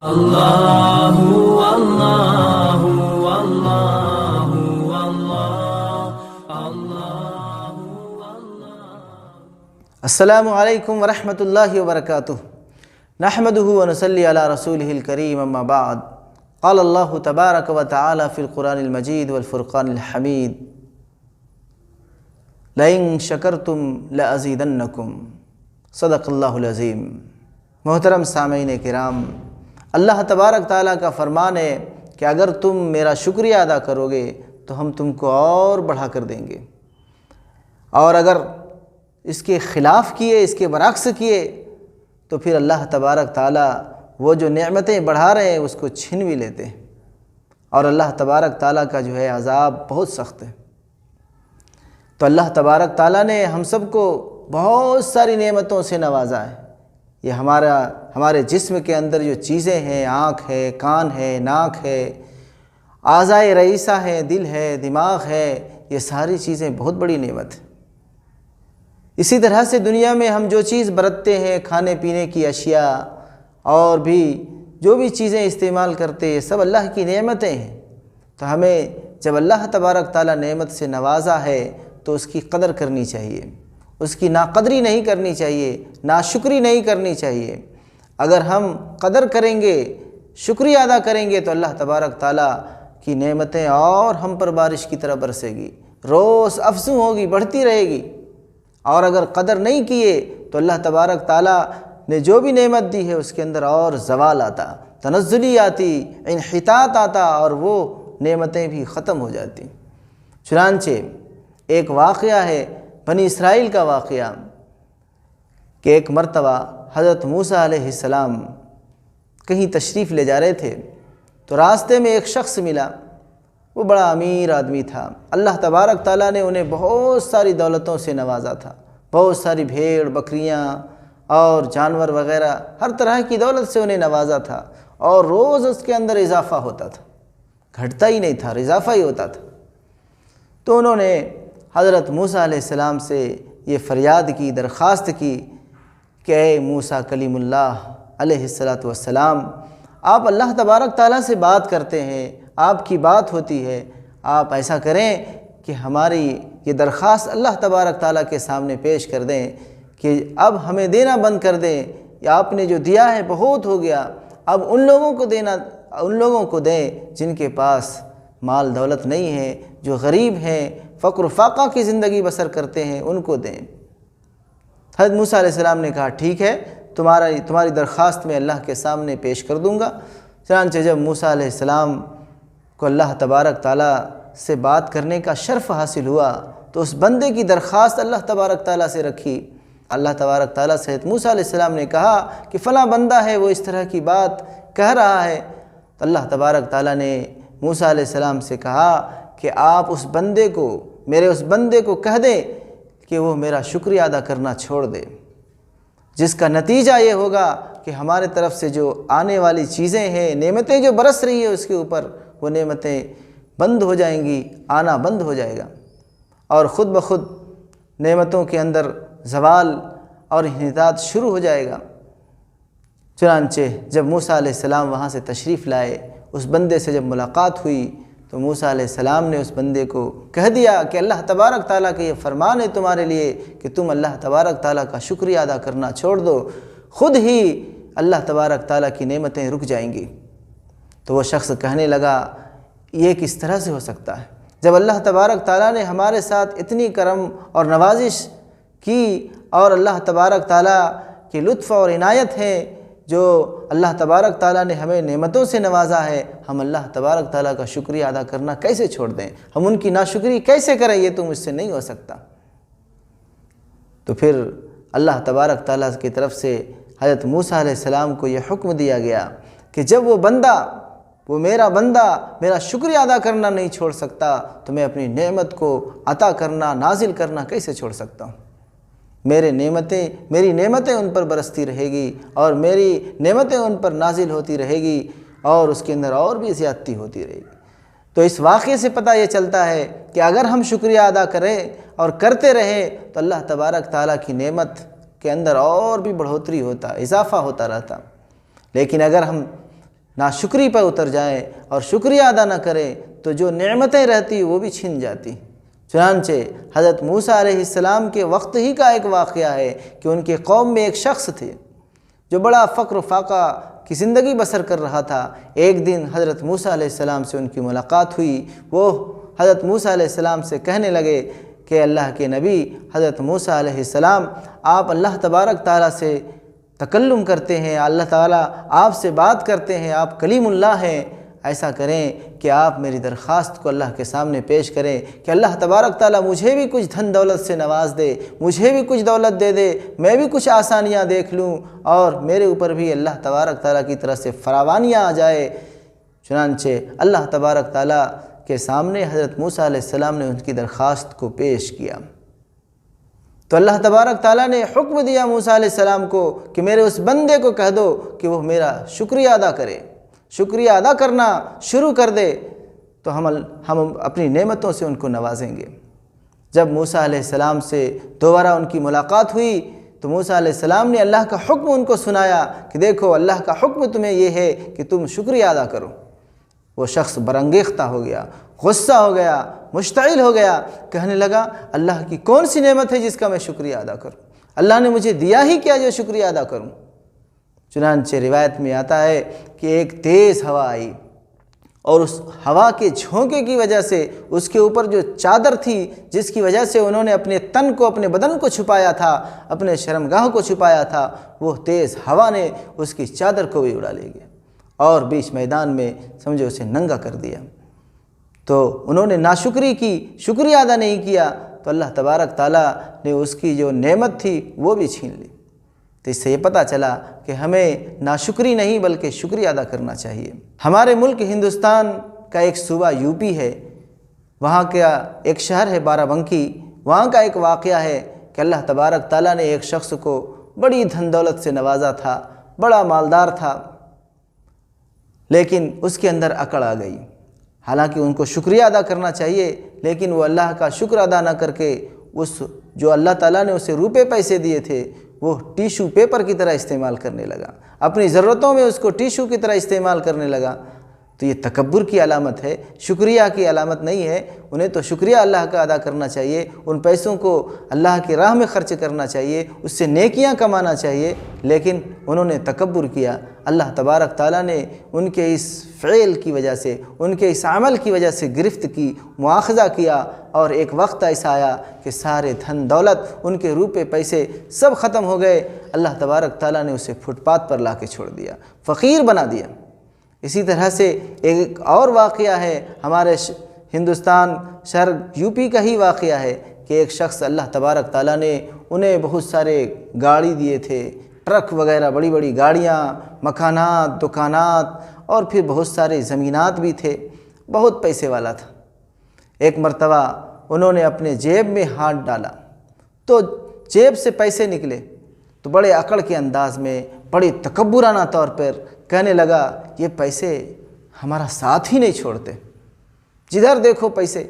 اللہ اللہ اللہ اللہ۔ السلام علیکم ورحمۃ اللہ وبرکاتہ۔ نحمدہ ونصلی علی رسولہ الکریم، اما بعد۔ قال اللہ تبارک و تعالی فی القرآن المجید والفرقان الحمید، لئن شکرتم لأزیدنکم۔ صدق اللہ العظیم۔ محترم سامعین کرام، اللہ تبارک تعالیٰ کا فرمان ہے کہ اگر تم میرا شکریہ ادا کرو گے تو ہم تم کو اور بڑھا کر دیں گے، اور اگر اس کے خلاف کیے، اس کے برعکس کیے تو پھر اللہ تبارک تعالیٰ وہ جو نعمتیں بڑھا رہے ہیں اس کو چھین بھی لیتے ہیں، اور اللہ تبارک تعالیٰ کا جو ہے عذاب بہت سخت ہے۔ تو اللہ تبارک تعالیٰ نے ہم سب کو بہت ساری نعمتوں سے نوازا ہے۔ یہ ہمارے جسم کے اندر جو چیزیں ہیں، آنکھ ہے، کان ہے، ناک ہے، اعضائے رئیسہ ہے، دل ہے، دماغ ہے، یہ ساری چیزیں بہت بڑی نعمت ہے۔ اسی طرح سے دنیا میں ہم جو چیز برتتے ہیں، کھانے پینے کی اشیاء اور بھی جو بھی چیزیں استعمال کرتے ہیں، یہ سب اللہ کی نعمتیں ہیں۔ تو ہمیں جب اللہ تبارک تعالیٰ نعمت سے نوازا ہے تو اس کی قدر کرنی چاہیے، اس کی ناقدری نہیں کرنی چاہیے، ناشکری نہیں کرنی چاہیے۔ اگر ہم قدر کریں گے، شکریہ ادا کریں گے تو اللہ تبارک تعالیٰ کی نعمتیں اور ہم پر بارش کی طرح برسے گی، روز افزوں ہوگی، بڑھتی رہے گی۔ اور اگر قدر نہیں کیے تو اللہ تبارک تعالیٰ نے جو بھی نعمت دی ہے اس کے اندر اور زوال آتا، تنزلی آتی، انحطاط آتا، اور وہ نعمتیں بھی ختم ہو جاتی۔ چنانچہ ایک واقعہ ہے بنی اسرائیل کا واقعہ کہ ایک مرتبہ حضرت موسیٰ علیہ السلام کہیں تشریف لے جا رہے تھے تو راستے میں ایک شخص ملا، وہ بڑا امیر آدمی تھا۔ اللہ تبارک تعالیٰ نے انہیں بہت ساری دولتوں سے نوازا تھا، بہت ساری بھیڑ، بکریاں اور جانور وغیرہ، ہر طرح کی دولت سے انہیں نوازا تھا، اور روز اس کے اندر اضافہ ہوتا تھا، گھٹتا ہی نہیں تھا، اضافہ ہی ہوتا تھا۔ تو انہوں نے حضرت موسیٰ علیہ السلام سے یہ فریاد کی، درخواست کی کہ اے موسیٰ کلیم اللہ علیہ السلام، آپ اللہ تبارک تعالیٰ سے بات کرتے ہیں، آپ کی بات ہوتی ہے، آپ ایسا کریں کہ ہماری یہ درخواست اللہ تبارک تعالیٰ کے سامنے پیش کر دیں کہ اب ہمیں دینا بند کر دیں، یا آپ نے جو دیا ہے بہت ہو گیا، اب ان لوگوں کو دیں جن کے پاس مال دولت نہیں ہے، جو غریب ہیں، فقر و فاقہ کی زندگی بسر کرتے ہیں، ان کو دیں۔ حضرت موسیٰ علیہ السلام نے کہا ٹھیک ہے، تمہاری درخواست میں اللہ کے سامنے پیش کر دوں گا۔ چنانچہ جب موسیٰ علیہ السلام کو اللہ تبارک تعالیٰ سے بات کرنے کا شرف حاصل ہوا تو اس بندے کی درخواست اللہ تبارک تعالیٰ سے رکھی۔ اللہ تبارک تعالیٰ سے حضرت موسیٰ علیہ السلام نے کہا کہ فلاں بندہ ہے، وہ اس طرح کی بات کہہ رہا ہے۔ تو اللہ تبارک تعالیٰ نے موسیٰ علیہ السلام سے کہا کہ آپ میرے اس بندے کو کہہ دیں کہ وہ میرا شکریہ ادا کرنا چھوڑ دے، جس کا نتیجہ یہ ہوگا کہ ہمارے طرف سے جو آنے والی چیزیں ہیں، نعمتیں جو برس رہی ہیں اس کے اوپر، وہ نعمتیں بند ہو جائیں گی، آنا بند ہو جائے گا، اور خود بخود نعمتوں کے اندر زوال اور انحطاط شروع ہو جائے گا۔ چنانچہ جب موسیٰ علیہ السلام وہاں سے تشریف لائے، اس بندے سے جب ملاقات ہوئی تو موسیٰ علیہ السلام نے اس بندے کو کہہ دیا کہ اللہ تبارک تعالیٰ کا یہ فرمان ہے تمہارے لیے کہ تم اللہ تبارک تعالیٰ کا شکریہ ادا کرنا چھوڑ دو، خود ہی اللہ تبارک تعالیٰ کی نعمتیں رک جائیں گی۔ تو وہ شخص کہنے لگا یہ کس طرح سے ہو سکتا ہے؟ جب اللہ تبارک تعالیٰ نے ہمارے ساتھ اتنی کرم اور نوازش کی، اور اللہ تبارک تعالیٰ کی لطف اور عنایت ہے، جو اللہ تبارک تعالیٰ نے ہمیں نعمتوں سے نوازا ہے، ہم اللہ تبارک تعالیٰ کا شکریہ ادا کرنا کیسے چھوڑ دیں؟ ہم ان کی ناشکری کیسے کریں؟ یہ تو مجھ سے نہیں ہو سکتا۔ تو پھر اللہ تبارک تعالیٰ کی طرف سے حضرت موسیٰ علیہ السلام کو یہ حکم دیا گیا کہ جب وہ میرا بندہ میرا شکریہ ادا کرنا نہیں چھوڑ سکتا تو میں اپنی نعمت کو عطا کرنا، نازل کرنا کیسے چھوڑ سکتا ہوں؟ میری نعمتیں ان پر برستی رہے گی، اور میری نعمتیں ان پر نازل ہوتی رہے گی، اور اس کے اندر اور بھی زیادتی ہوتی رہے گی۔ تو اس واقعے سے پتہ یہ چلتا ہے کہ اگر ہم شکریہ ادا کریں اور کرتے رہیں تو اللہ تبارک تعالیٰ کی نعمت کے اندر اور بھی بڑھوتری ہوتا، اضافہ ہوتا رہتا۔ لیکن اگر ہم ناشکری پر اتر جائیں اور شکریہ ادا نہ کریں تو جو نعمتیں رہتی وہ بھی چھن جاتی۔ چنانچہ حضرت موسیٰ علیہ السلام کے وقت ہی کا ایک واقعہ ہے کہ ان کے قوم میں ایک شخص تھے جو بڑا فقر و فاقہ کی زندگی بسر کر رہا تھا۔ ایک دن حضرت موسیٰ علیہ السلام سے ان کی ملاقات ہوئی۔ وہ حضرت موسیٰ علیہ السلام سے کہنے لگے کہ اللہ کے نبی حضرت موسیٰ علیہ السلام، آپ اللہ تبارک تعالیٰ سے تکلم کرتے ہیں، اللہ تعالیٰ آپ سے بات کرتے ہیں، آپ کلیم اللہ ہیں، ایسا کریں کہ آپ میری درخواست کو اللہ کے سامنے پیش کریں کہ اللہ تبارک تعالیٰ مجھے بھی کچھ دھن دولت سے نواز دے، مجھے بھی کچھ دولت دے دے، میں بھی کچھ آسانیاں دیکھ لوں اور میرے اوپر بھی اللہ تبارک تعالیٰ کی طرف سے فراوانیاں آ جائے۔ چنانچہ اللہ تبارک تعالیٰ کے سامنے حضرت موسیٰ علیہ السلام نے ان کی درخواست کو پیش کیا تو اللہ تبارک تعالیٰ نے حکم دیا موسیٰ علیہ السلام کو کہ میرے اس بندے کو کہہ دو کہ وہ میرا شکریہ ادا کرے، شکریہ ادا کرنا شروع کر دے تو ہم اپنی نعمتوں سے ان کو نوازیں گے۔ جب موسیٰ علیہ السلام سے دوبارہ ان کی ملاقات ہوئی تو موسیٰ علیہ السلام نے اللہ کا حکم ان کو سنایا کہ دیکھو اللہ کا حکم تمہیں یہ ہے کہ تم شکریہ ادا کرو۔ وہ شخص برانگیختہ ہو گیا، غصہ ہو گیا، مشتعل ہو گیا، کہنے لگا اللہ کی کون سی نعمت ہے جس کا میں شکریہ ادا کروں؟ اللہ نے مجھے دیا ہی کیا جو شکریہ ادا کروں؟ چنانچہ روایت میں آتا ہے کہ ایک تیز ہوا آئی اور اس ہوا کے جھونکے کی وجہ سے اس کے اوپر جو چادر تھی جس کی وجہ سے انہوں نے اپنے تن کو، اپنے بدن کو چھپایا تھا، اپنے شرمگاہ کو چھپایا تھا، وہ تیز ہوا نے اس کی چادر کو بھی اڑا لے گیا اور بیچ میدان میں سمجھو اسے ننگا کر دیا۔ تو انہوں نے ناشکری کی، شکریہ ادا نہیں کیا تو اللہ تبارک تعالیٰ نے اس کی جو نعمت تھی وہ بھی چھین لی۔ تو اس سے یہ پتہ چلا کہ ہمیں ناشکری نہیں بلکہ شکریہ ادا کرنا چاہیے۔ ہمارے ملک ہندوستان کا ایک صوبہ یو پی ہے، وہاں کا ایک شہر ہے بارہ بنکی، وہاں کا ایک واقعہ ہے کہ اللہ تبارک تعالیٰ نے ایک شخص کو بڑی دھن دولت سے نوازا تھا، بڑا مالدار تھا، لیکن اس کے اندر اکڑ آ گئی۔ حالانکہ ان کو شکریہ ادا کرنا چاہیے لیکن وہ اللہ کا شکر ادا نہ کر کے اس جو اللہ تعالیٰ نے اسے روپے پیسے دیے تھے وہ ٹیشو پیپر کی طرح استعمال کرنے لگا، اپنی ضرورتوں میں اس کو ٹیشو کی طرح استعمال کرنے لگا۔ تو یہ تکبر کی علامت ہے، شکریہ کی علامت نہیں ہے۔ انہیں تو شکریہ اللہ کا ادا کرنا چاہیے، ان پیسوں کو اللہ کی راہ میں خرچ کرنا چاہیے، اس سے نیکیاں کمانا چاہیے، لیکن انہوں نے تکبر کیا۔ اللہ تبارک تعالیٰ نے ان کے اس فعل کی وجہ سے، ان کے اس عمل کی وجہ سے گرفت کی، مواخذہ کیا، اور ایک وقت ایسا آیا کہ سارے دھن دولت، ان کے روپے پیسے سب ختم ہو گئے۔ اللہ تبارک تعالیٰ نے اسے فٹ پاتھ پر لا کے چھوڑ دیا، فقیر بنا دیا۔ اسی طرح سے ایک اور واقعہ ہے ہمارے ہندوستان شہر یو پی کا ہی واقعہ ہے کہ ایک شخص اللہ تبارک تعالیٰ نے انہیں بہت سارے گاڑی دیے تھے، ٹرک وغیرہ، بڑی بڑی گاڑیاں، مکانات، دکانات اور پھر بہت سارے زمینات بھی تھے، بہت پیسے والا تھا۔ ایک مرتبہ انہوں نے اپنے جیب میں ہاتھ ڈالا تو جیب سے پیسے نکلے تو بڑے اکڑ کے انداز میں، بڑے تکبرانہ طور پر کہنے لگا یہ پیسے ہمارا ساتھ ہی نہیں چھوڑتے، جدھر دیکھو پیسے۔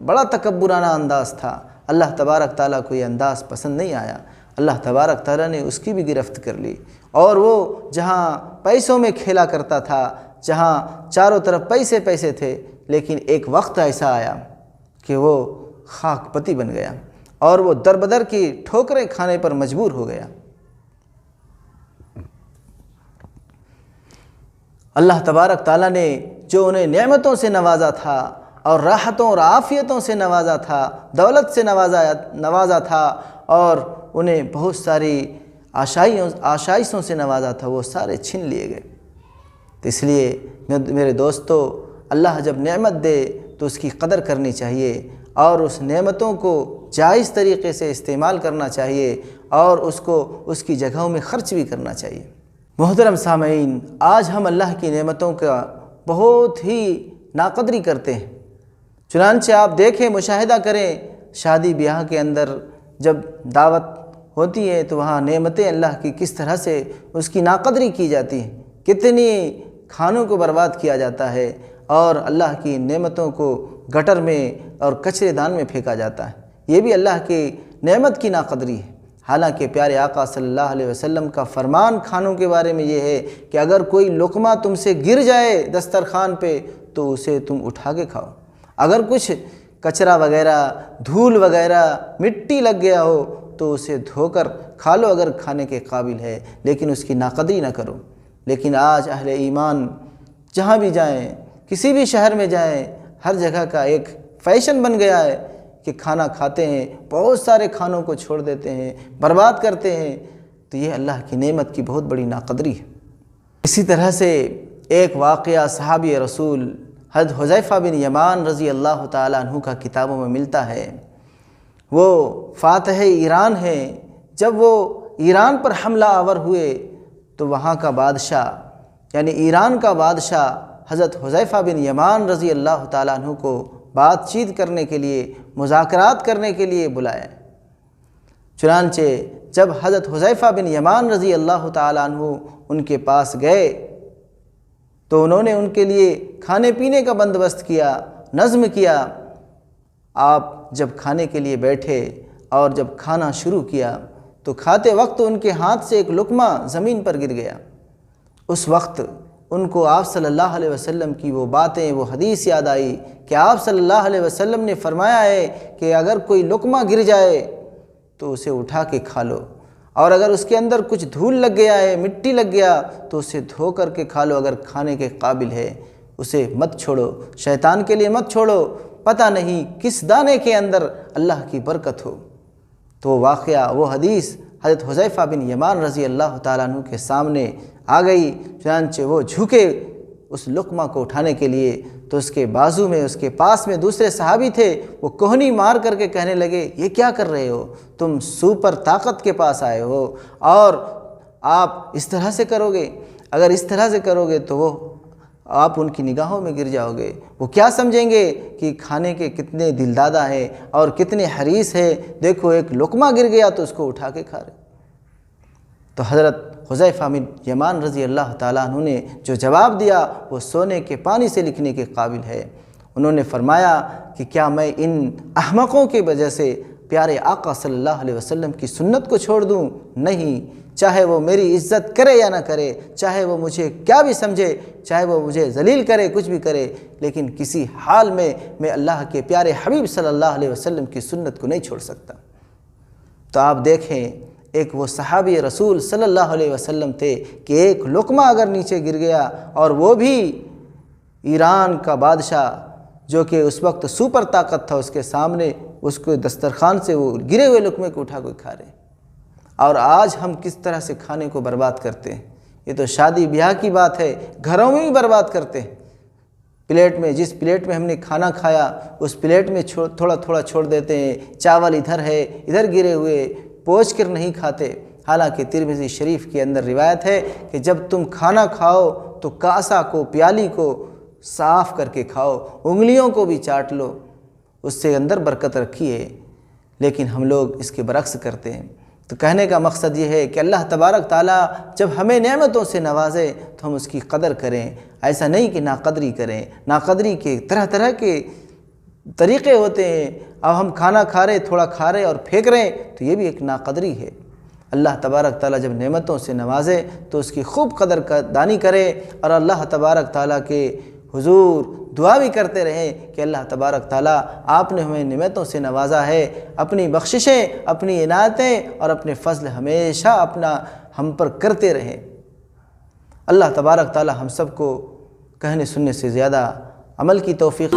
بڑا تکبرانہ انداز تھا۔ اللہ تبارک تعالیٰ کو یہ انداز پسند نہیں آیا۔ اللہ تبارک تعالیٰ نے اس کی بھی گرفت کر لی، اور وہ جہاں پیسوں میں کھیلا کرتا تھا، جہاں چاروں طرف پیسے پیسے تھے، لیکن ایک وقت ایسا آیا کہ وہ خاک پتی بن گیا اور وہ در بدر کی ٹھوکریں کھانے پر مجبور ہو گیا۔ اللہ تبارک تعالیٰ نے جو انہیں نعمتوں سے نوازا تھا اور راحتوں اور عافیتوں سے نوازا تھا، دولت سے نوازا تھا اور انہیں بہت ساری آشائشوں سے نوازا تھا، وہ سارے چھین لیے گئے۔ تو اس لیے میرے دوستو، اللہ جب نعمت دے تو اس کی قدر کرنی چاہیے اور اس نعمتوں کو جائز طریقے سے استعمال کرنا چاہیے اور اس کو اس کی جگہوں میں خرچ بھی کرنا چاہیے۔ محترم سامعین، آج ہم اللہ کی نعمتوں کا بہت ہی ناقدری کرتے ہیں۔ چنانچہ آپ دیکھیں، مشاہدہ کریں، شادی بیاہ کے اندر جب دعوت ہوتی ہے تو وہاں نعمتیں اللہ کی کس طرح سے اس کی ناقدری کی جاتی ہے، کتنی کھانوں کو برباد کیا جاتا ہے اور اللہ کی نعمتوں کو گٹر میں اور کچرے دان میں پھینکا جاتا ہے۔ یہ بھی اللہ کی نعمت کی ناقدری ہے۔ حالانکہ پیارے آقا صلی اللہ علیہ وسلم کا فرمان کھانوں کے بارے میں یہ ہے کہ اگر کوئی لقمہ تم سے گر جائے دسترخوان پہ تو اسے تم اٹھا کے کھاؤ، اگر کچھ کچرا وغیرہ، دھول وغیرہ، مٹی لگ گیا ہو تو اسے دھو کر کھا لو اگر کھانے کے قابل ہے، لیکن اس کی ناقدری نہ کرو۔ لیکن آج اہل ایمان جہاں بھی جائیں، کسی بھی شہر میں جائیں، ہر جگہ کا ایک فیشن بن گیا ہے کہ کھانا کھاتے ہیں، بہت سارے کھانوں کو چھوڑ دیتے ہیں، برباد کرتے ہیں، تو یہ اللہ کی نعمت کی بہت بڑی ناقدری ہے۔ اسی طرح سے ایک واقعہ صحابی رسول حضرت حذیفہ بن یمان رضی اللہ تعالیٰ عنہ کا کتابوں میں ملتا ہے۔ وہ فاتح ایران ہیں، جب وہ ایران پر حملہ آور ہوئے تو وہاں کا بادشاہ یعنی ایران کا بادشاہ حضرت حذیفہ بن یمان رضی اللہ تعالیٰ عنہ کو بات چیت کرنے کے لیے، مذاکرات کرنے کے لیے بلایا۔ چنانچہ جب حضرت حذیفہ بن یمان رضی اللہ تعالیٰ عنہ ان کے پاس گئے تو انہوں نے ان کے لیے کھانے پینے کا بندوبست کیا، نظم کیا۔ آپ جب کھانے کے لیے بیٹھے اور جب کھانا شروع کیا تو کھاتے وقت ان کے ہاتھ سے ایک لقمہ زمین پر گر گیا۔ اس وقت ان کو آپ صلی اللہ علیہ وسلم کی وہ باتیں، وہ حدیث یاد آئی کہ آپ صلی اللہ علیہ وسلم نے فرمایا ہے کہ اگر کوئی لقمہ گر جائے تو اسے اٹھا کے کھا لو، اور اگر اس کے اندر کچھ دھول لگ گیا ہے، مٹی لگ گیا تو اسے دھو کر کے کھا لو، اگر کھانے کے قابل ہے اسے مت چھوڑو، شیطان کے لیے مت چھوڑو، پتہ نہیں کس دانے کے اندر اللہ کی برکت ہو۔ تو وہ واقعہ، وہ حدیث حضرت حذیفہ بن یمان رضی اللہ تعالیٰ عنہ کے سامنے آ گئی۔ چنانچہ وہ جھکے اس لقمہ کو اٹھانے کے لیے تو اس کے بازو میں، اس کے پاس میں دوسرے صحابی تھے، وہ کوہنی مار کر کے کہنے لگے، یہ کیا کر رہے ہو؟ تم سپر طاقت کے پاس آئے ہو اور آپ اس طرح سے کرو گے؟ اگر اس طرح سے کرو گے تو وہ آپ ان کی نگاہوں میں گر جاؤ گے، وہ کیا سمجھیں گے کہ کھانے کے کتنے دلدادہ ہیں اور کتنے حریص ہیں، دیکھو ایک لقمہ گر گیا تو اس کو اٹھا کے کھا رہے۔ تو حضرت حذیفہ بن یمان رضی اللہ تعالیٰ عنہ نے جو جواب دیا وہ سونے کے پانی سے لکھنے کے قابل ہے۔ انہوں نے فرمایا کہ کیا میں ان احمقوں کی وجہ سے پیارے آقا صلی اللہ علیہ وسلم کی سنت کو چھوڑ دوں؟ نہیں، چاہے وہ میری عزت کرے یا نہ کرے، چاہے وہ مجھے کیا بھی سمجھے، چاہے وہ مجھے ذلیل کرے، کچھ بھی کرے، لیکن کسی حال میں اللہ کے پیارے حبیب صلی اللہ علیہ وسلم کی سنت کو نہیں چھوڑ سکتا۔ تو آپ دیکھیں، ایک وہ صحابی رسول صلی اللہ علیہ وسلم تھے کہ ایک لقمہ اگر نیچے گر گیا، اور وہ بھی ایران کا بادشاہ جو کہ اس وقت سپر طاقت تھا، اس کے سامنے اس کو دسترخوان سے وہ گرے ہوئے لقمے کو اٹھا کے کھا رہے۔ اور آج ہم کس طرح سے کھانے کو برباد کرتے ہیں، یہ تو شادی بیاہ کی بات ہے، گھروں میں بھی برباد کرتے ہیں۔ پلیٹ میں، جس پلیٹ میں ہم نے کھانا کھایا اس پلیٹ میں تھوڑا تھوڑا چھوڑ دیتے ہیں، چاول ادھر ہے، ادھر گرے ہوئے، پوچھ کر نہیں کھاتے۔ حالانکہ ترمذی شریف کے اندر روایت ہے کہ جب تم کھانا کھاؤ تو کاسا کو، پیالی کو صاف کر کے کھاؤ، انگلیوں کو بھی چاٹ لو، اس سے اندر برکت رکھی ہے۔ لیکن ہم لوگ اس کے برعکس کرتے ہیں۔ تو کہنے کا مقصد یہ ہے کہ اللہ تبارک تعالیٰ جب ہمیں نعمتوں سے نوازے تو ہم اس کی قدر کریں، ایسا نہیں کہ ناقدری کریں۔ ناقدری کے طرح طرح کے طریقے ہوتے ہیں۔ اب ہم کھانا کھا رہے، تھوڑا کھا رہے اور پھینک رہے ہیں، تو یہ بھی ایک ناقدری ہے۔ اللہ تبارک تعالیٰ جب نعمتوں سے نوازے تو اس کی خوب قدر دانی کرے، اور اللہ تبارک تعالیٰ کے حضور دعا بھی کرتے رہیں کہ اللہ تبارک تعالیٰ آپ نے ہمیں نعمتوں سے نوازا ہے، اپنی بخششیں، اپنی عنایتیں اور اپنے فضل ہمیشہ ہم پر کرتے رہیں۔ اللہ تبارک تعالیٰ ہم سب کو کہنے سننے سے زیادہ عمل کی توفیق